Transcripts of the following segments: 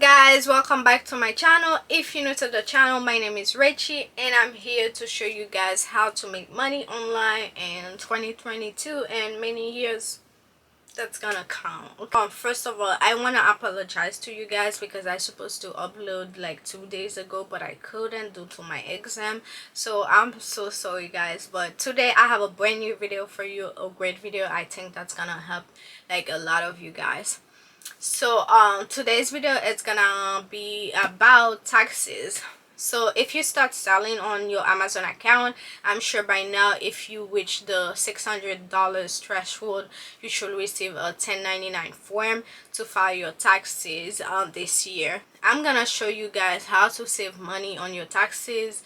guys, welcome back to my channel. If you're new to the channel, my name is Richie and I'm here to show you guys how to make money online in 2022 and many years that's gonna count. First of all, I want to apologize to you guys because I supposed to upload like 2 days ago, but I couldn't due to my exam. So I'm so sorry guys, but today I have a brand new video for you, a great video. I think that's gonna help like a lot of you guys. So today's video is gonna be about taxes. So if you start selling on your Amazon account, I'm sure by now if you reach the $600 threshold, you should receive a 1099 form to file your taxes this year. I'm gonna show you guys how to save money on your taxes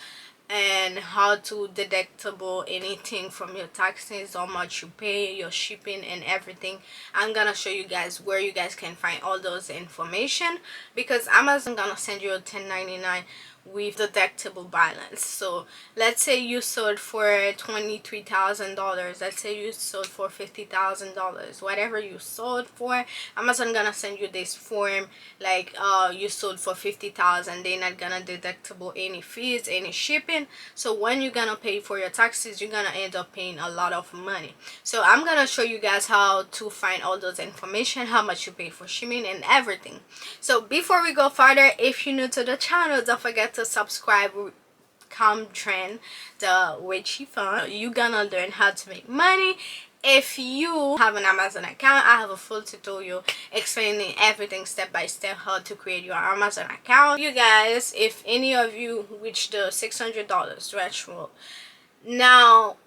and how to deductible anything from your taxes, how much you pay, your shipping and everything. I'm gonna show you guys where you guys can find all those information because Amazon gonna send you a 1099 with deductible balance. So let's say you sold for $23,000, let's say you sold for $50,000, whatever you sold for, Amazon gonna send you this form like you sold for $50,000. They're not gonna deductible any fees, any shipping. So when you're gonna pay for your taxes, you're gonna end up paying a lot of money. So I'm gonna show you guys how to find all those information, how much you pay for shipping and everything. So before we go further, if you're new to the channel, don't forget to subscribe, come trend the Richie Fun. You're gonna learn how to make money. If you have an Amazon account, I have a full tutorial explaining everything step by step how to create your Amazon account. You guys, if any of you reach the $600 threshold now,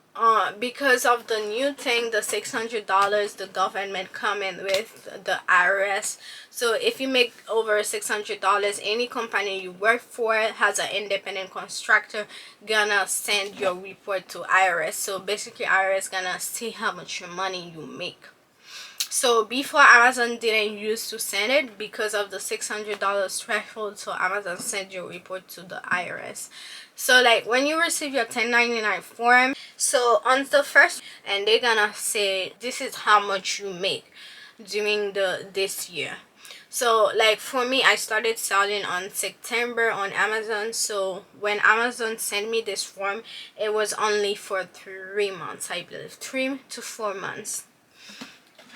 because of the new thing, the $600, the government coming with the IRS. So if you make over $600, any company you work for has an independent contractor gonna send your report to IRS. So basically IRS gonna see how much money you make. So before, Amazon didn't used to send it because of the $600 threshold, so Amazon sent your report to the IRS. So like when you receive your 1099 form, so on the first, and they're gonna say this is how much you make during this year. So like for me, I started selling on September on Amazon. So when Amazon sent me this form, it was only for 3 months, I believe, 3 to 4 months.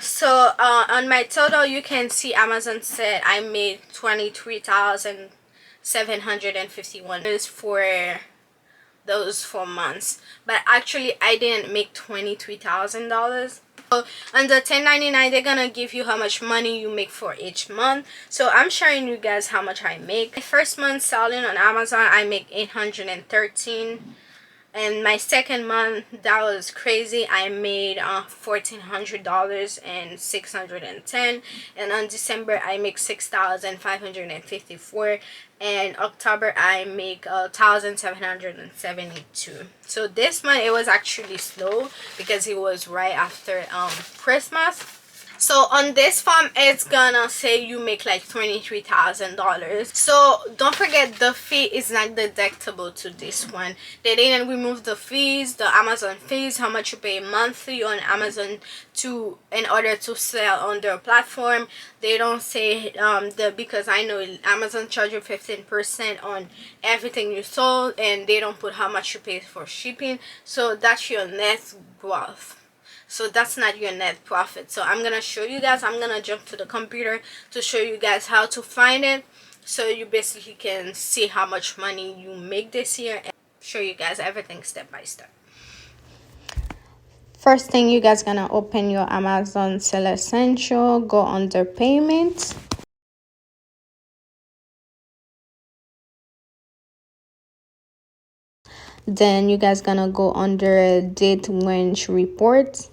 So on my total, you can see Amazon said I made $23,751 for those 4 months, but actually I didn't make $23,000. So on the 1099, they're gonna give you how much money you make for each month. So I'm showing you guys how much I make. My first month selling on Amazon, I make $813. And my second month, that was crazy, I made $1,400 and $610. And on December I make $6,554, and October I make $1,772. So this month it was actually slow because it was right after Christmas. So on this form, it's gonna say you make like $23,000. So don't forget, the fee is not deductible to this one. They didn't remove the fees, the Amazon fees, how much you pay monthly on Amazon in order to sell on their platform. They don't say because I know Amazon charge you 15% on everything you sold, and they don't put how much you pay for shipping. So that's your net growth. So that's not your net profit. So I'm gonna show you guys, I'm gonna jump to the computer to show you guys how to find it, so you basically can see how much money you make this year and show you guys everything step by step. First thing, you guys gonna open your Amazon Seller Central, go under payments. Then you guys gonna go under date range reports.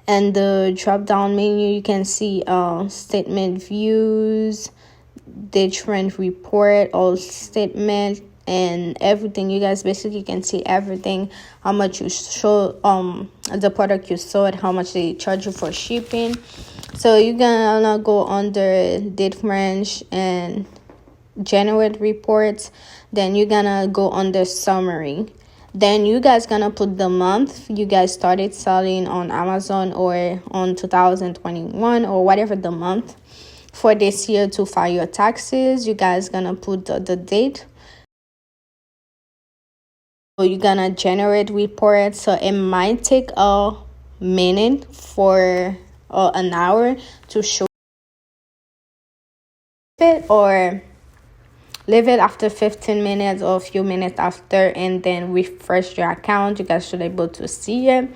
And the drop down menu, you can see statement views, date range report, all statement and everything. You guys basically can see everything, how much you show the product you sold, how much they charge you for shipping. So you're gonna go under date range and generate reports. Then you're gonna go under summary. Then you guys gonna put the month you guys started selling on Amazon or on 2021 or whatever the month for this year to file your taxes. You guys gonna put the date. So you're gonna generate reports. So it might take a minute for an hour to show it, or leave it after 15 minutes or a few minutes after, and then refresh your account. You guys should be able to see it.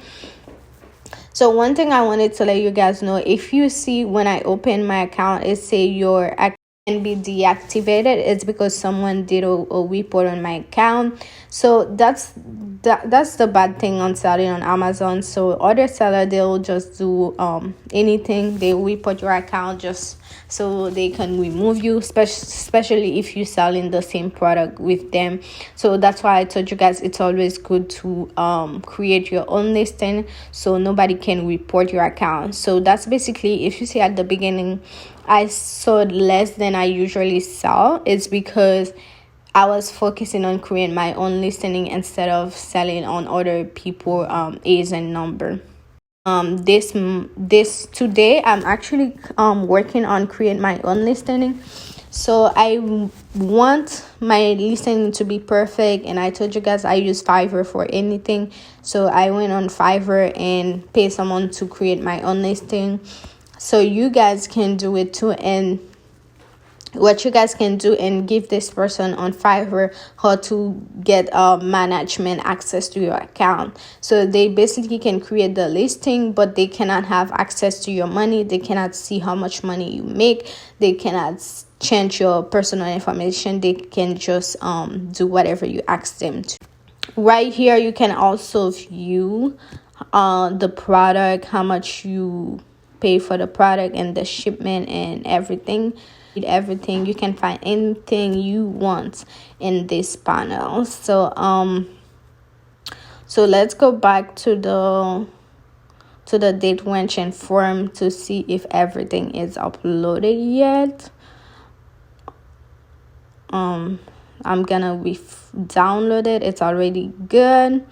So one thing I wanted to let you guys know, if you see when I open my account it say your account can be deactivated, it's because someone did a report on my account. So that's the bad thing on selling on Amazon. So other seller, they'll just do anything, they report your account just so they can remove you, especially if you selling the same product with them. So that's why I told you guys it's always good to create your own listing so nobody can report your account. So that's basically, if you see at the beginning I sold less than I usually sell, it's because I was focusing on creating my own listing instead of selling on other people A's and number. This today I'm actually working on creating my own listing. So I want my listing to be perfect, and I told you guys I use Fiverr for anything. So I went on Fiverr and paid someone to create my own listing. So you guys can do it too. And what you guys can do and give this person on Fiverr how to get management access to your account. So they basically can create the listing, but they cannot have access to your money. They cannot see how much money you make. They cannot change your personal information. They can just do whatever you ask them to. Right here you can also view the product, how much you pay for the product and the shipment and everything. You can find anything you want in this panel. So let's go back to the date range and form to see if everything is uploaded yet. I'm gonna download it. It's already good.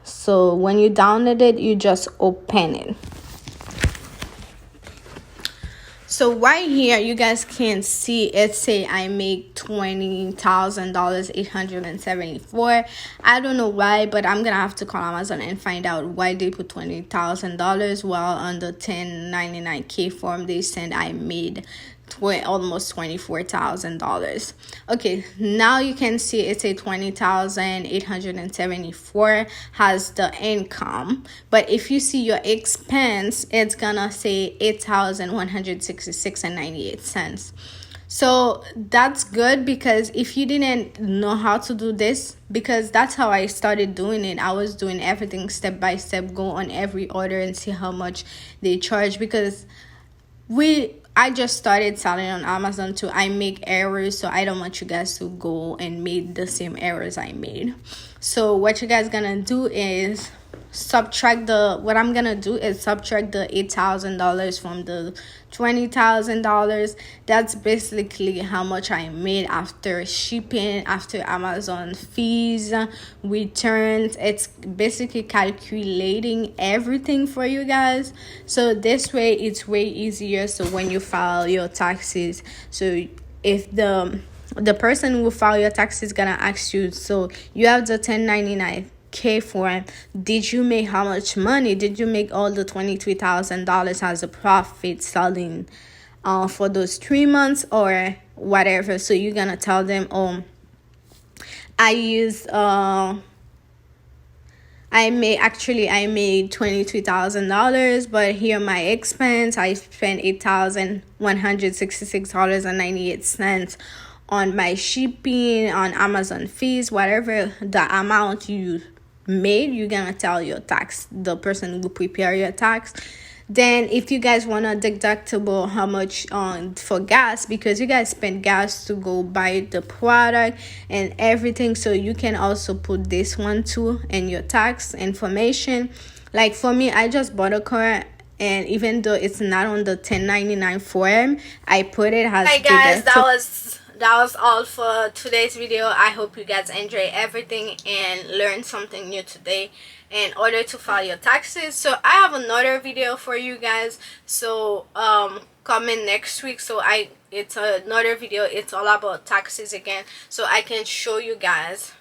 So when you download it, you just open it. So right here you guys can see it say I make $20,874. I don't know why, but I'm gonna have to call Amazon and find out why they put $20,000 while on the 1099K form they said I made almost $24,000. Okay, now you can see it's a 20,874 has the income, but if you see your expense, it's gonna say 8,166.98. So that's good, because if you didn't know how to do this, because that's how I started doing it, I was doing everything step by step, go on every order and see how much they charge, because I just started selling on Amazon too. I make errors, so I don't want you guys to go and make the same errors I made. So what you guys gonna do is subtract the $8,000 from the $20,000. That's basically how much I made after shipping, after Amazon fees, returns. It's basically calculating everything for you guys. So this way it's way easier. So when you file your taxes, so if the person who file your taxes is gonna ask you, so you have the 1099K form, did you make how much money? Did you make all the $23,000 as a profit selling for those 3 months or whatever? So you're gonna tell them, I made $23,000, but here my expense, I spent $8,166.98 on my shipping, on Amazon fees, whatever the amount you made, you're gonna tell the person who prepare your tax. Then if you guys want a deductible, how much for gas, because you guys spend gas to go buy the product and everything, so you can also put this one too in your tax information. Like for me, I just bought a car, and even though it's not on the 1099 form, I put it as Hi guys, that was all for today's video. I hope you guys enjoy everything and learn something new today in order to file your taxes. So I have another video for you guys, so coming next week. So it's another video, it's all about taxes again, so I can show you guys.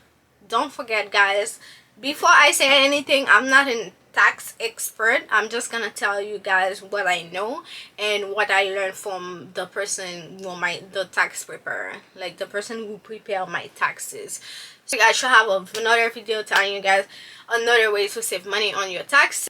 Don't forget, guys, before I say anything, I'm not a tax expert. I'm just gonna tell you guys what I know and what I learned from the person, the tax preparer, like the person who prepare my taxes. So I should have another video telling you guys another way to save money on your taxes.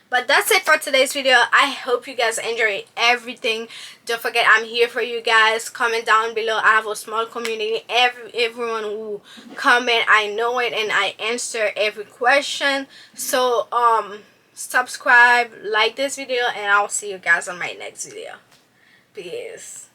But that's it for today's video. I hope you guys enjoy everything. Don't forget, I'm here for you guys. Comment down below. I have a small community. Everyone who comment, I know it, and I answer every question. So subscribe, like this video, and I'll see you guys on my next video. Peace.